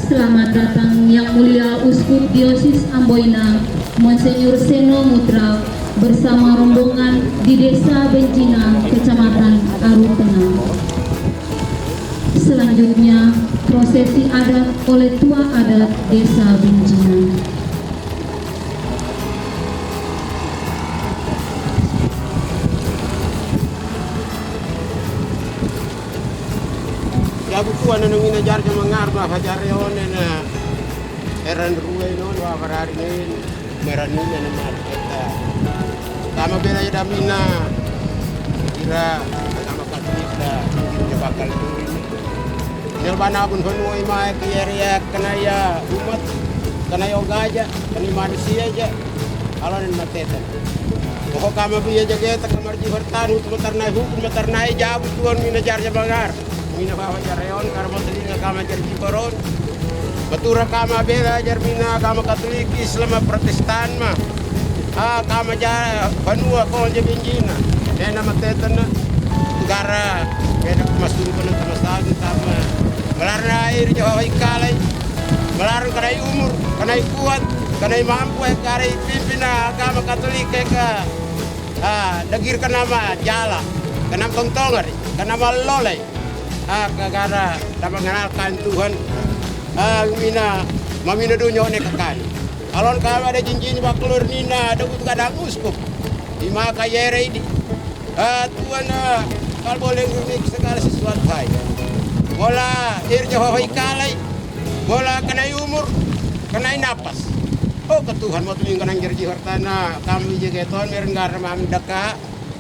Selamat datang Yang Mulia Uskup Diosis Amboina Monsenyor Seno Mutra bersama rombongan di Desa Benjina, Kecamatan Arutena. Selanjutnya, prosesi adat oleh Tua Adat Desa Benjina. Lagu kuan nang minajar sa mga arma hajar yon na eran ruway no wa pararin meranin na marketa tama bela ya damina kira tama katolik da hindi bakal turin nil banabun honoy ma kiyariya kanaya umat kanayo gaja kani manusia aja alon mateta ko kama biya jageta kamar jihartan utmatarnai hukun matarnai jabu tuan minajar sa mga mina bawa jareon karena telinga kama jarji koron batura kama bela jarmina kama katolik islam protestan mah kama jar banua ko je benjina nena matetan negara kena masuk ke masalah tama melarang air jawa ikalai melarang kanai umur kanai kuat kanai mampu kanai pimpina kama katolik ka dagir kanama jala kanam tongtongari kanama lolai kagara dapat mengenalkan Tuhan mamina dunia nekakan alon kami ada jinjin baklur nina ada kadang uskup di maka yere ini Tuhan kalau boleh ngumik segala sesuatu hai bola irja hoi kalai bola kenai umur kenai napas ke Tuhan mau tuling kanang jerji hartana kami juga tuan merenggar mam deka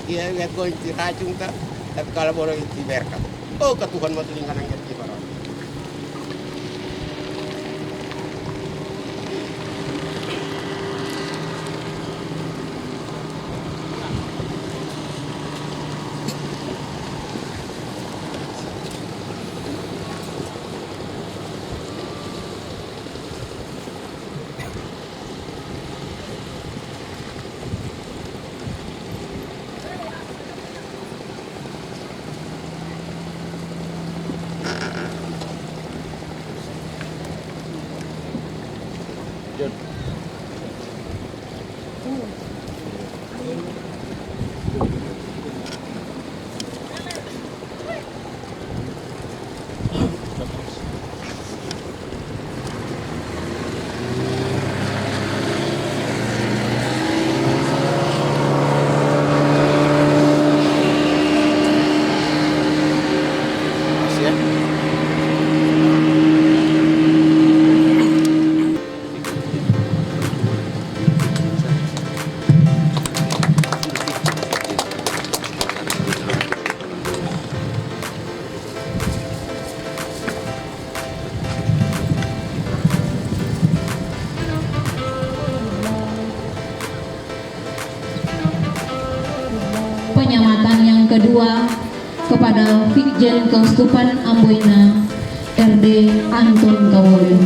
ia lihat kau diracung tak tapi kalau boleh diberkat ke Tuhan mau telinga nang jadi barang. Penyamatan yang kedua kepada Vikjen Keuskupan Amboina RD Anton Kawolin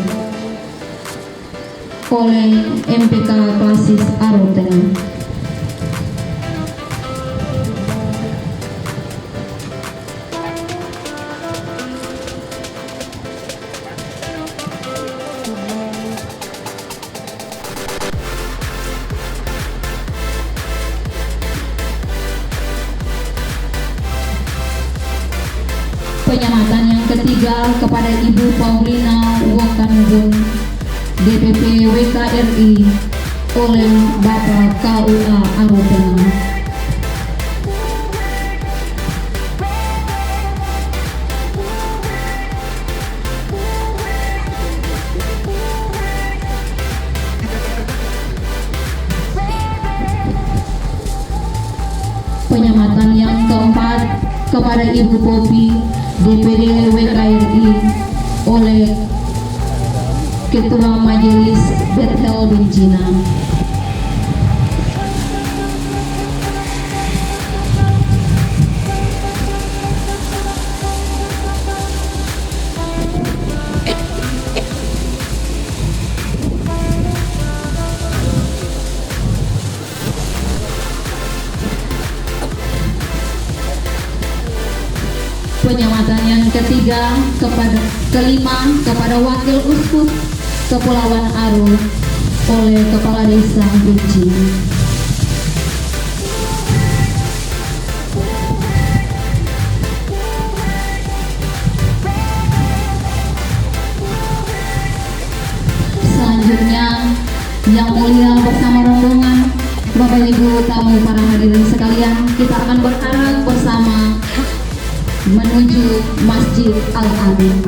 oleh MPK Klasis Arutena. Penyamatan yang ketiga kepada Ibu Paulina Wokanubun DPP WKRI oleh Bapak KUA Arutena. Penyamatan yang keempat kepada Ibu Popi DPD WKRI oleh Ketua Majelis Bethel Benjina. Penyamatan yang kelima kepada Wakil Uskup Kepulauan Aru oleh Kepala Desa Bencinan. Selanjutnya, yang mulia bersama rombongan Bapak Ibu tamu para hadirin sekalian, kita akan berarah bersama menuju Masjid Al-Amin.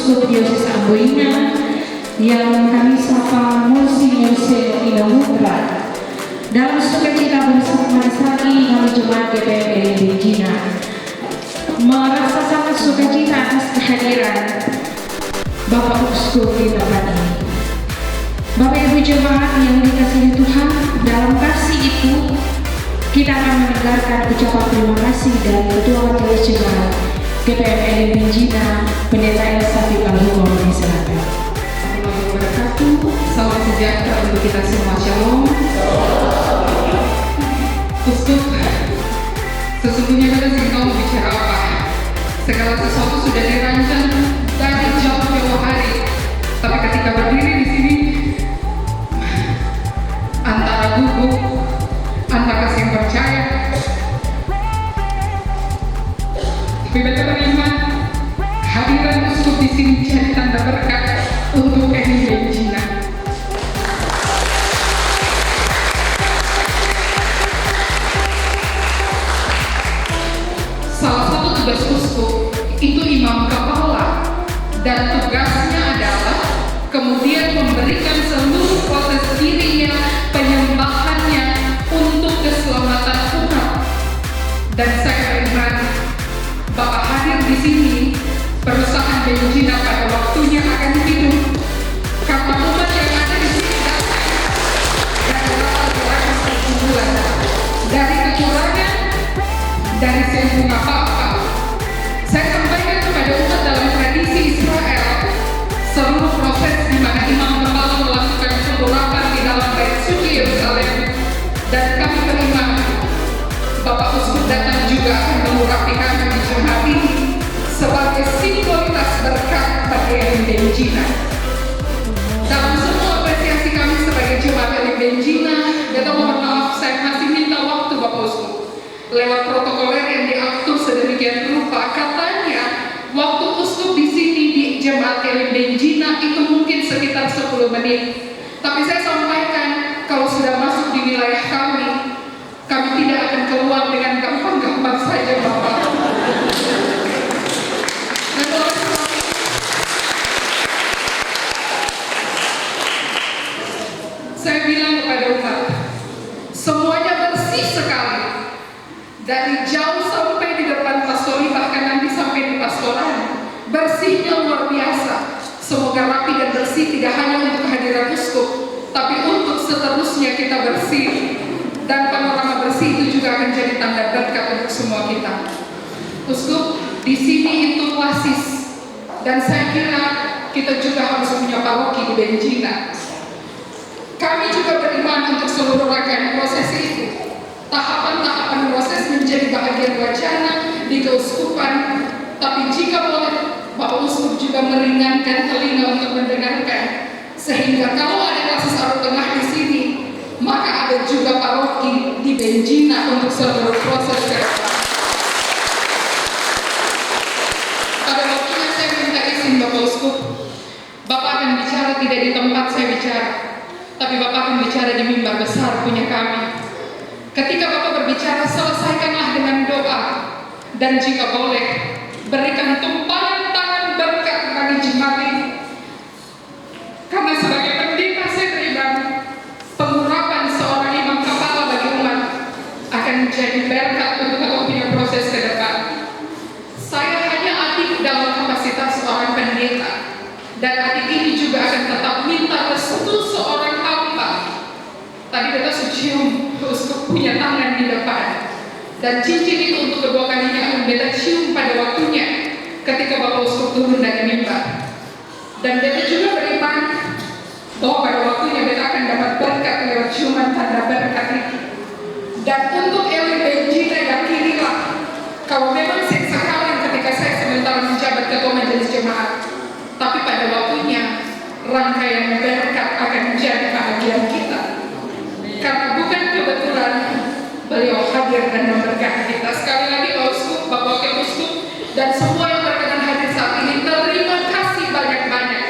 Uskup Diosis Amboina yang kami sapa Monsinyur Seno Putra. Dalam sukacita bersama Sari kami Jemaat GPM Benjina merasa sangat sukacita atas kehadiran Bapak Uskup di tempat ini. Bapak Ibu Jemaat yang dikasihi Tuhan, dalam kasih itu kita akan mendengarkan ucapan terima kasih dari Ketua Majelis Jemaat GPM Benjina, Pendeta Elsa Pipalhukom di Selatan. Assalamualaikum wabarakatuh. Salam sejahtera untuk kita semua. Shalom. Uskup, sesungguhnya kita ingin tahu bicara apa. Segala sesuatu sudah dirancang dari jauh-jauh hari. Tapi ketika berdiri di sini, antara gugup, antara kasih percaya, tapi betul beriman, hadiran uskup di sini jadi tanda berkat untuk Benjina. Salah satu tugas uskup itu imam kepala, dan tugasnya adalah kemudian memberikan seluruh proses dirinya, penyembahannya untuk keselamatan umat. Dan saya beriman Bapak hadir di sini, perusahaan Benjina pada waktunya akan hidup karena umat yang ada di sini datang dari latar perkumpulan, dari kekurangan, dari sembung apa-apa. Saya sampaikan kepada umat dalam tradisi Israel, seluruh proses di mana imam kepala melakukan pelurapan di dalam bait suci Yerusalem, dan kami beriman Bapak Uskup datang juga akan melurapi kami di jemaat ini sebagai simbolitas berkat bagi Benjina. Dalam semua apresiasi kami sebagai jemaat Benjina, kita mohon maaf saya masih minta waktu Bapak Uskup. Lewat protokoler yang diatur sedemikian rupa, katanya waktu uskup di sini di jemaat Benjina itu mungkin sekitar 10 menit. Tapi saya sampaikan, kalau sudah masuk di wilayah kami tidak akan keluar dengan gampang-gampang saja, Bapak. Dan oleh sebab itu, saya bilang kepada umat, semuanya bersih sekali. Dari jauh sampai di depan pastori, bahkan nanti sampai di pastoran, bersihnya luar biasa. Semoga rapi dan bersih tidak hanya untuk kehadiran uskup, tapi untuk seterusnya kita bersih. Dan panorama bersih itu juga akan jadi tanda berkat untuk semua kita. Uskup, di sini itu klasis, dan saya kira kita juga harus punya paroki di Benjina. Kami juga beriman untuk seluruh rangkaian proses itu. Tahapan-tahapan proses menjadi bagian wacana di keuskupan, tapi jika boleh Bapak Uskup juga meringankan telinga untuk mendengarkan, sehingga kalau ada kasus Arus Tengah di sini, maka ada juga paroki di Benjina untuk seluruh proses ke depan. Pada waktunya saya minta izin Bapak Uskup, Bapak akan bicara tidak di tempat saya bicara, tapi Bapak akan bicara di mimbar besar punya kami. Ketika Bapak berbicara, selesaikanlah dengan doa, dan jika boleh, berikan tumpangan tangan berkat bagi jemaat ini. Karena sebagai pendeta saya beriman, pengurapan seorang imam kepala bagi umat akan menjadi berkat untuk kalau punya proses ke depan. Saya hanya adik dalam kapasitas seorang pendeta, dan adik ini juga akan tetap minta restu seorang hamba. Tadi kita cium uskup punya tangan di depan, dan cincin itu untuk kedua kalinya akan beta cium pada waktunya ketika Bapak Uskup turun dari mimbar. Dan beta juga beriman bahwa pada waktunya beta akan dapat berkat lewat ciuman tanda berkat ini. Dan untuk Benjina yakinilah, kalau memang sekarang ketika saya sementara menjabat ketua majelis jemaat, tapi pada waktunya rangkaian berkat akan menjadi bahagian kita. Karena bukan kebetulan beliau hadir dan memberkati kita. Sekali lagi Pak Uskup, Bapak Wakil Uskup, dan semua yang berkenan hadir saat ini, terima kasih banyak-banyak.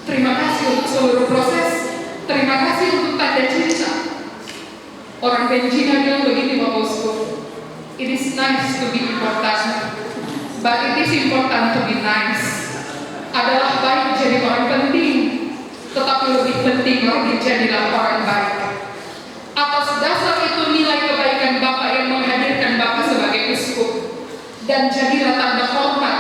Terima kasih untuk seluruh proses, terima kasih untuk tanda cinta. Orang Benjina bilang begini Bapak Uskup, it is nice to be important, but it is important to be nice. adalah baik jadi orang penting, tetapi lebih penting lagi jadilah orang baik. Atas dasar itu nilai kebaikan Bapak yang menghadirkan Bapak sebagai uskup, dan jadilah tanda hormat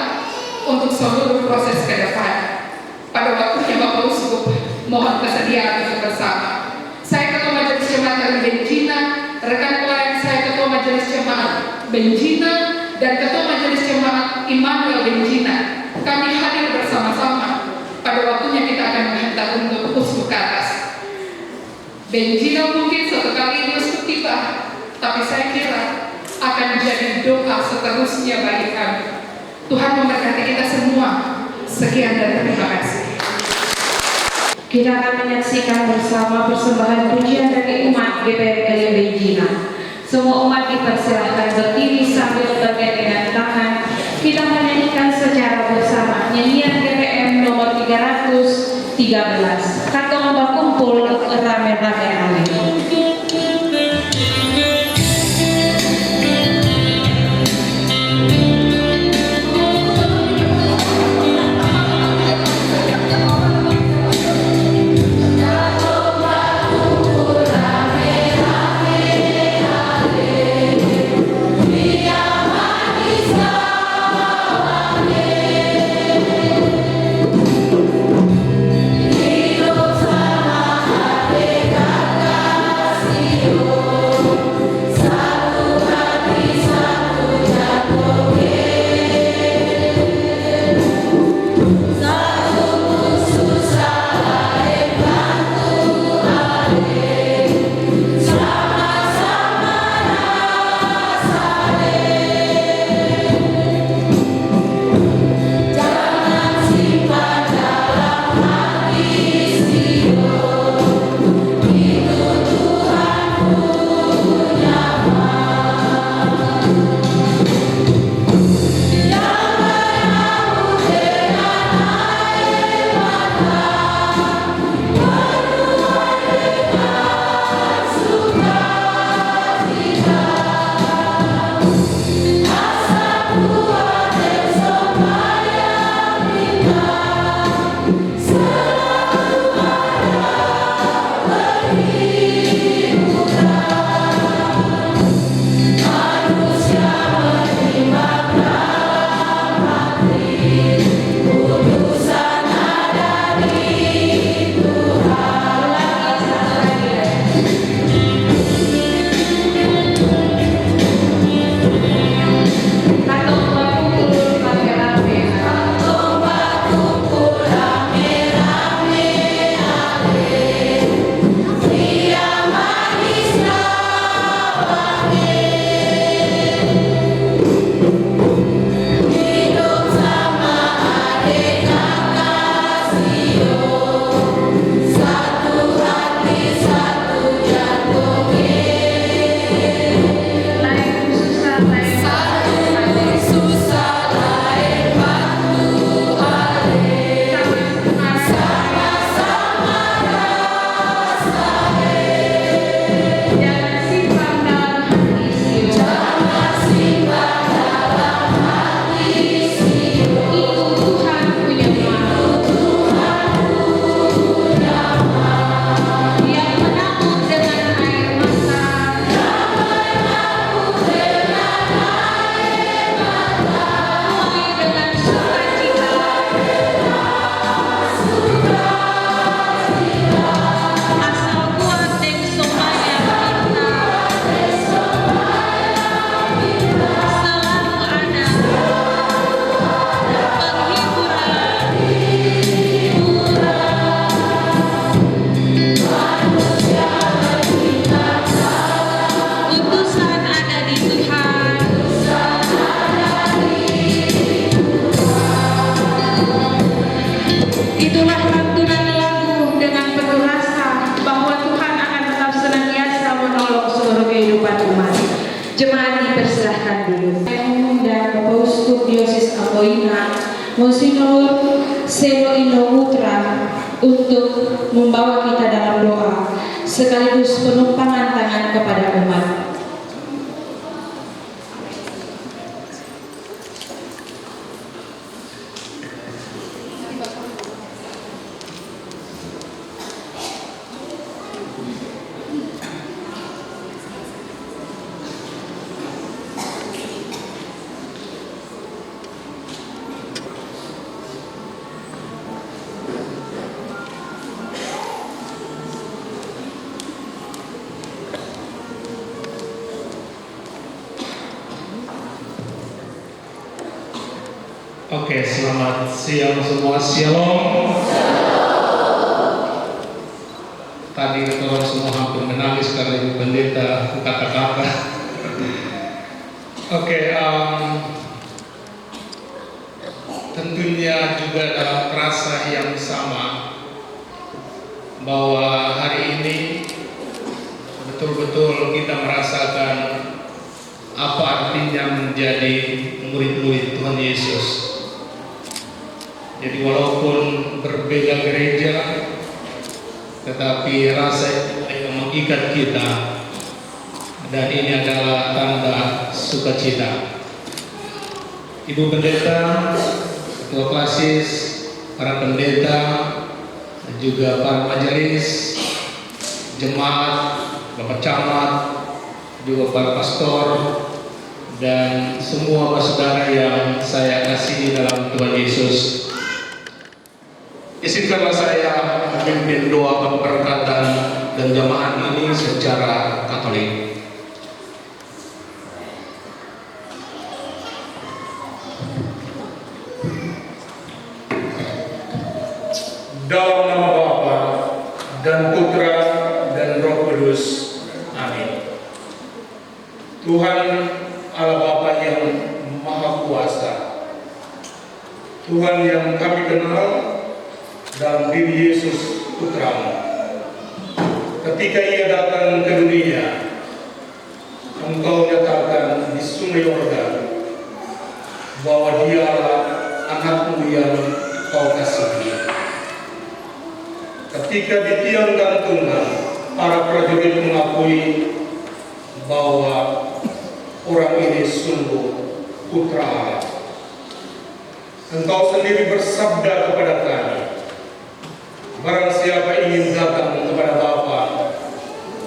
untuk seluruh proses ke depan. Pada waktunya Bapak Uskup, mohon kesediaan untuk bersama. Saya Ketua Majelis Jemaat dari Benjina, rekan pelayan saya Ketua Majelis Jemaat Benjina, dan Ketua Majelis Jemaat Immanuel Benjina. Kami hadir bersama-sama. Pada waktunya kita akan menghentak untuk uskup ke atas. Benjina mungkin suatu kali ini uskup tiba, tapi saya kira akan jadi doa seterusnya bagi kami. Tuhan memberkati kita semua. Sekian dan terima kasih. Kita akan menyaksikan bersama persembahan pujian dari umat GPM Benjina. Semua umat dipersilahkan berdiri sambil bergandengan tangan. Kita menyanyikan secara bersama nyanyian GPM nomor 313. Kantong berkumpul rame-rame ale. Monsignor Seno Inomutra untuk membawa kita dalam doa sekaligus penumpangan tangan kepada umat. Oke, selamat siang semua. Shalom. Tadi orang semua hampir menangis karena Ibu Pendeta kata-kata. Oke, tentunya juga dalam rasa yang sama bahwa hari ini betul-betul kita merasakan apa artinya menjadi murid-murid Tuhan Yesus. Jadi walaupun berbeda gereja, tetapi rasa yang mengikat kita, dan ini adalah tanda sukacita. Ibu Pendeta, Ketua Klasis, para pendeta, dan juga para majelis, jemaat, Bapak Camat, juga para pastor, dan semua saudara yang saya kasihi dalam Tuhan Yesus. Izinkanlah saya memimpin doa pemberkatan dan jamaah ini secara Katolik. Dalam nama Bapa dan Putra dan Roh Kudus. Amin. Tuhan Allah Bapa yang Maha Kuasa, Tuhan yang kami kenal dalam diri Yesus Putramu. Ketika Ia datang ke dunia, Engkau nyatakan di Sungai Yordan bahwa Dialah Anak-Mu yang Kau kasihi. Ketika di tiang gantungan, para prajurit mengakui bahwa orang ini sungguh Putra Allah. Engkau sendiri bersabda kepada kami, barang siapa ingin datang kepada Bapa,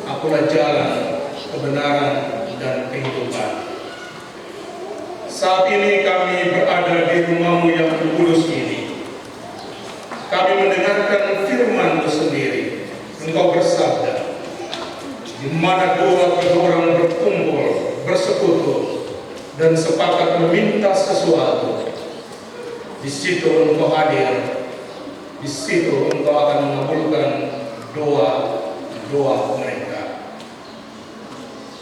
Akulah jalan, kebenaran, dan kehidupan. Saat ini kami berada di rumah-Mu yang kudus ini. Kami mendengarkan firman-Mu sendiri. Engkau bersabda, di mana dua orang berkumpul, bersekutu, dan sepakat meminta sesuatu, di situ Engkau hadir. Di situ Engkau akan mengabulkan doa mereka.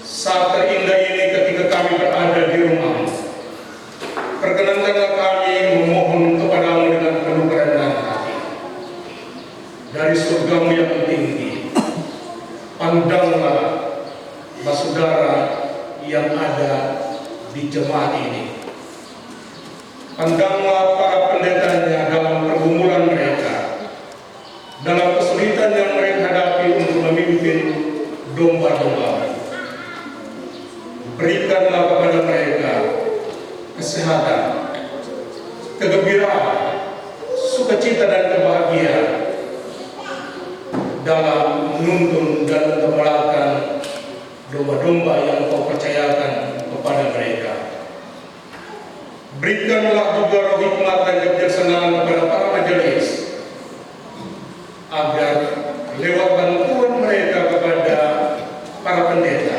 Saat terindah ini ketika kami berada di rumah, perkenankanlah kami memohon kepadamu dengan penuh kerendahan hati. Dari surga-Mu yang tinggi, pandanglah saudara yang ada di jemaat ini. Pandanglah para pendetanya dalam pergumulan mereka, dalam kesulitan yang mereka hadapi untuk memimpin domba-domba. Berikanlah kepada mereka kesehatan, kegembiraan, sukacita dan kebahagiaan dalam menuntun dan menggembalakan domba-domba yang Kau percayakan kepada mereka. Berikanlah juga roh hikmat dan kebijaksanaan kepada para majelis, agar lewat bantuan mereka kepada para pendeta,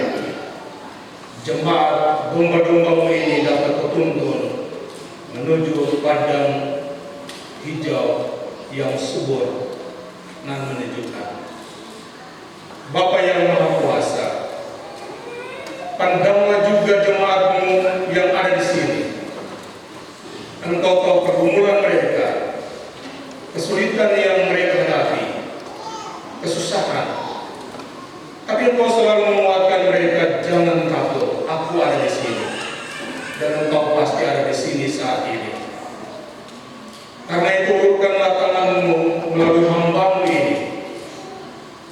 jemaat domba-domba-Mu ini dapat tertuntun menuju padang hijau yang subur dan menunjukkan. Bapa yang Maha Kuasa, pandanglah juga jemaat-Mu yang ada di sini. Engkau tahu pergumulan mereka, kesulitan yang mereka hadapi, kesusahan. Tapi Engkau selalu menguatkan mereka, jangan takut, aku ada di sini. Dan Engkau pasti ada di sini saat ini. Karena itu ulurkanlah tangan-Mu melalui hamba-Mu ini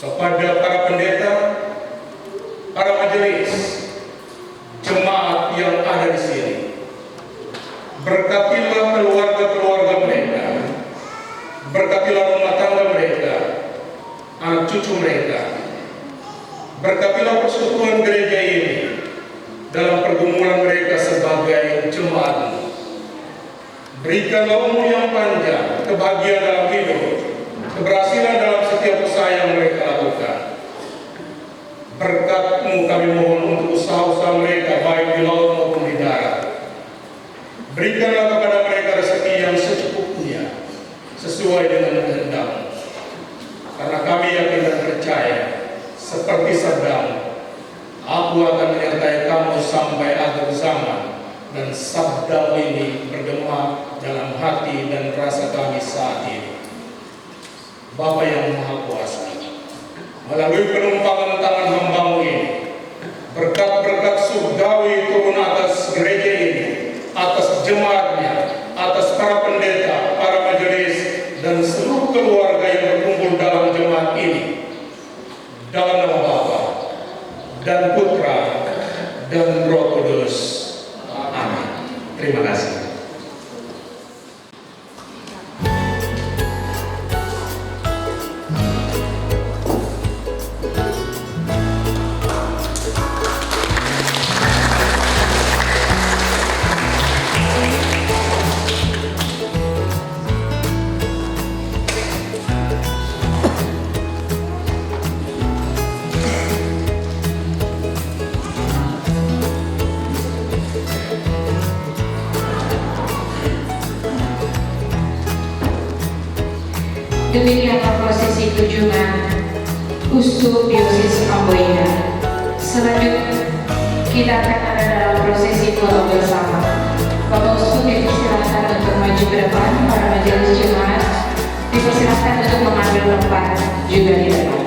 kepada para pendeta, para majelis, jemaat yang ada di sini. Berkatilah keluarga-keluarga mereka, berkatilah rumah tangga mereka, anak cucu mereka. Berkatilah persekutuan gereja ini dalam pergumulan mereka sebagai jemaat. Berikanlah umur yang panjang, kebahagiaan dalam hidup, keberhasilan dalam setiap usaha yang mereka lakukan. Berkat-Mu kami mohon untuk usaha-usaha mereka, baik di laut maupun di darat. Berikanlah kepada mereka rezeki gaji yang secukupnya sesuai dengan kehendak. Karena kami yakin dan percaya, seperti sabdamu, aku akan menyertai kamu sampai akhir zaman, dan sabdamu ini bergema dalam hati dan rasa kami saat ini. Bapa yang Maha Kuasa, melalui penumpangan tangan hamba-Mu ini, berkat-berkat surgawi turun atas gereja ini, atas jemaatnya, atas para pendeta, para majelis, dan seluruh keluarga yang berkumpul dalam jemaat ini. Dalam nama Bapa dan Putra dan Roh Kudus. Amin. Terima kasih. Demikianlah prosesi kunjungan Uskup Diosis Amboina. Selanjutnya kita akan ada dalam prosesi foto bersama. Bapak Uskup dipersilakan untuk maju ke depan, para majelis jemaat dipersilakan untuk mengambil tempat juga di depan.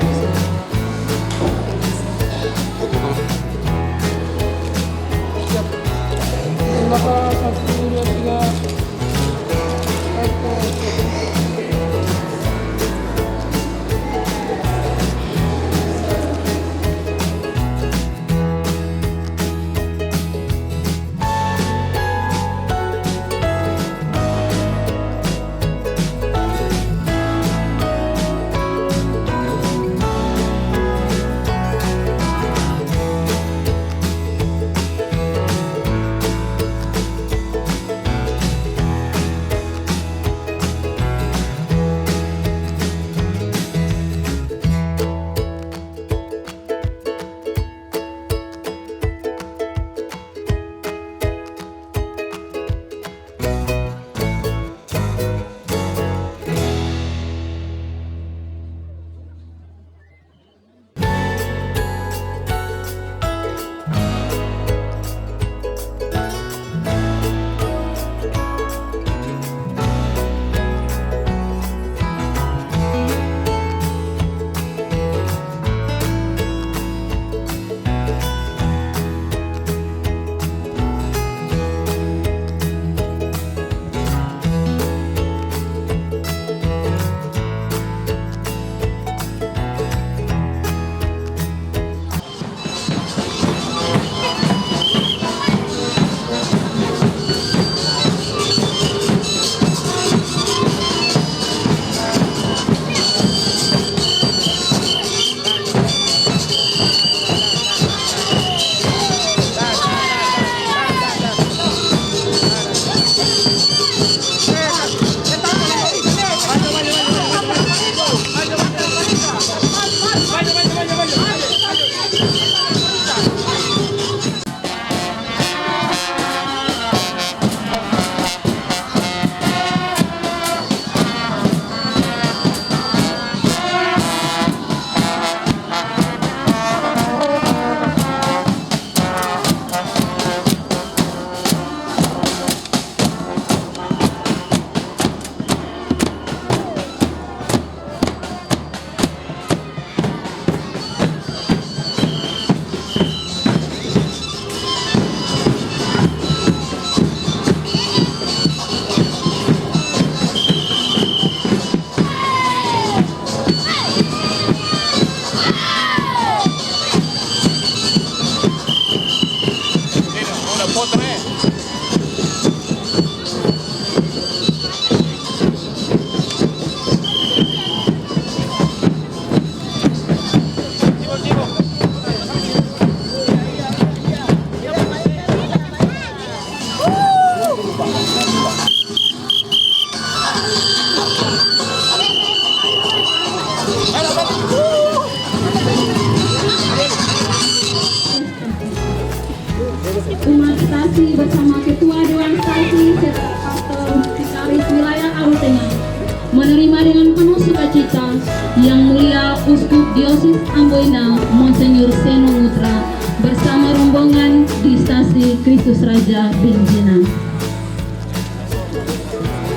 Boina Monsenyor Seno Mutra bersama rombongan di stasi Kristus Raja Benjina.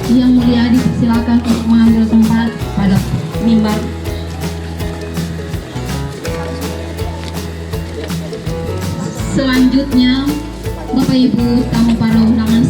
Yang mulia disilakan untuk mengambil tempat pada mimbar. Selanjutnya, Bapak Ibu tamu para undangan.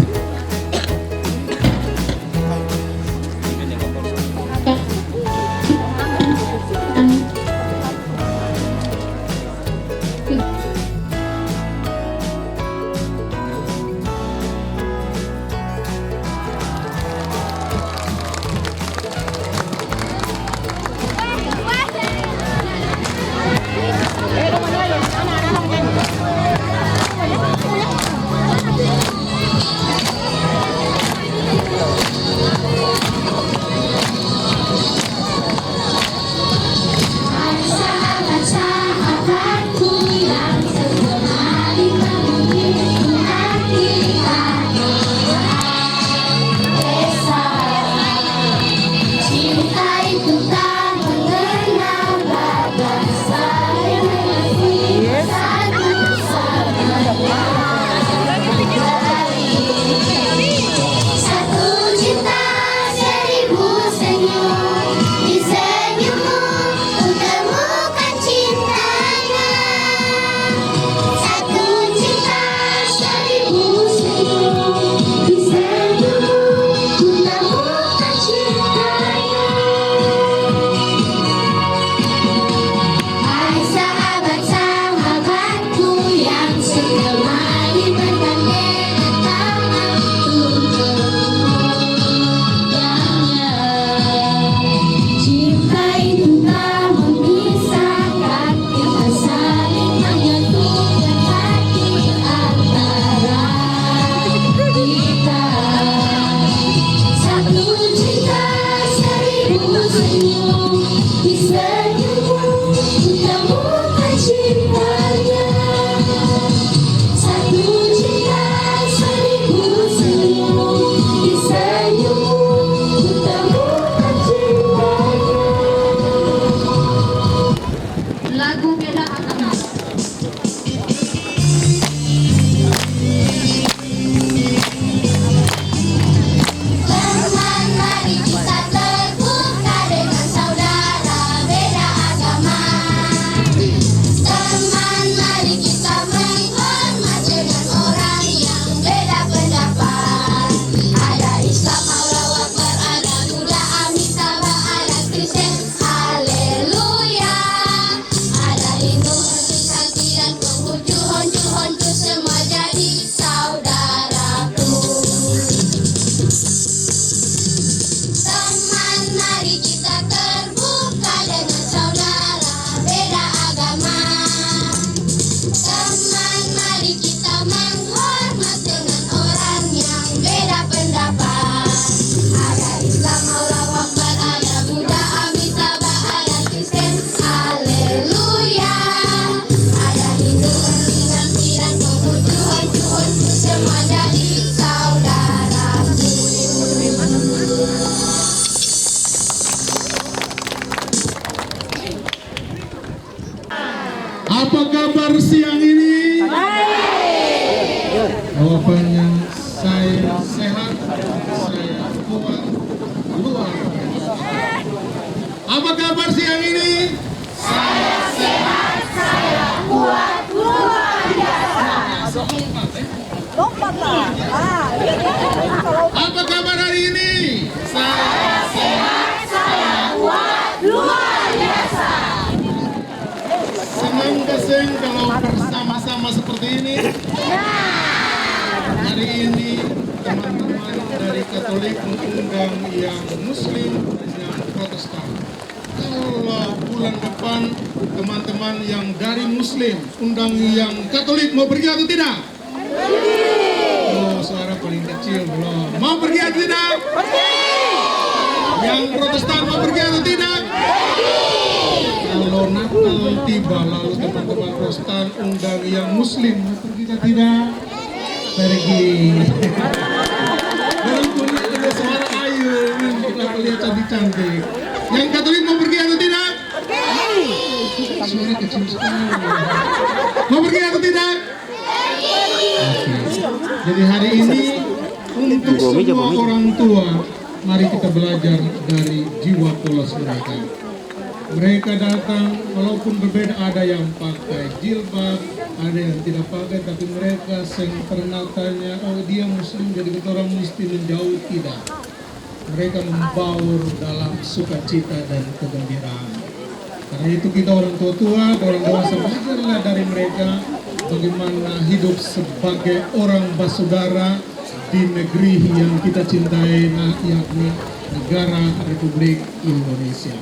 Lagu beda agama. Teman, mari kita terbuka dengan saudara beda agama. Teman, mari kita menghormat dengan orang yang beda pendapat. Ada Islam, Allahu Akbar, ada Buddha, Amitabha, ada Kristen, haleluya. Ada Hindu, Sakti dan Konghucu, Honcu semua jadi saudaraku. Teman, mari kita terbuka dengan saudara beda agama. Teman, mari kita menghormat dengan orang yang beda pendapat. Ada Islam, Allahu Akbar, ada Buddha, Amitabha, ada Kristen, haleluya. Ada Hindu, Sakti dan Konghucu, Honcu semua jadi saudaraku. Apa kabar siang ini? Jawabannya saya sehat, saya kuat, luar biasa. Apa kabar siang ini? Saya sehat, saya kuat, luar biasa. Apa kabar hari ini? Saya sehat, saya kuat, luar biasa. Senang keseng kalau bersama-sama seperti ini. Hari ini teman-teman dari Katolik mengundang yang Muslim, yang Protestan. Kalau bulan depan teman-teman yang dari Muslim undang yang Katolik, mau pergi atau tidak? Oh, suara paling kecil belum. Mau pergi atau tidak? Yang Protestan mau pergi atau tidak? Kalau Natal tiba lalu teman-teman Protestan undang yang Muslim, mau pergi atau tidak? Pergi. Dalam punya ada suara ayu, kita lihat cantik-cantik. Yang Katolik mau pergi atau tidak? Suara kecil sekali. Mau pergi atau tidak? Oke. Jadi hari ini untuk semua orang tua, mari kita belajar dari jiwa polos mereka. Mereka datang walaupun berbeda, ada yang pakai jilbab, ada yang tidak pakai, tapi mereka sing pernah tanya, oh dia muslim jadi kita orang mesti menjauh, tidak. Mereka membaur dalam sukacita dan kegembiraan. Karena itu kita orang tua-tua, orang dewasa, belajarlah dari mereka bagaimana hidup sebagai orang bersaudara di negeri yang kita cintai, yakni negara Republik Indonesia.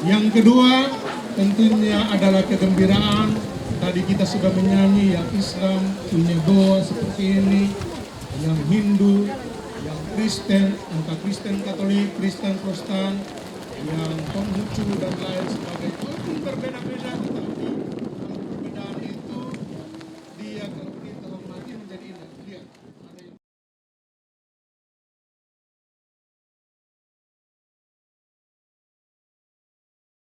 Yang kedua tentunya adalah kegembiraan. Tadi kita sudah menyanyi yang Islam punya doa seperti ini, yang Hindu, yang Kristen, entah Kristen Katolik, Kristen Protestan, yang Konghucu dan lain sebagainya. Walaupun berbeda-beda,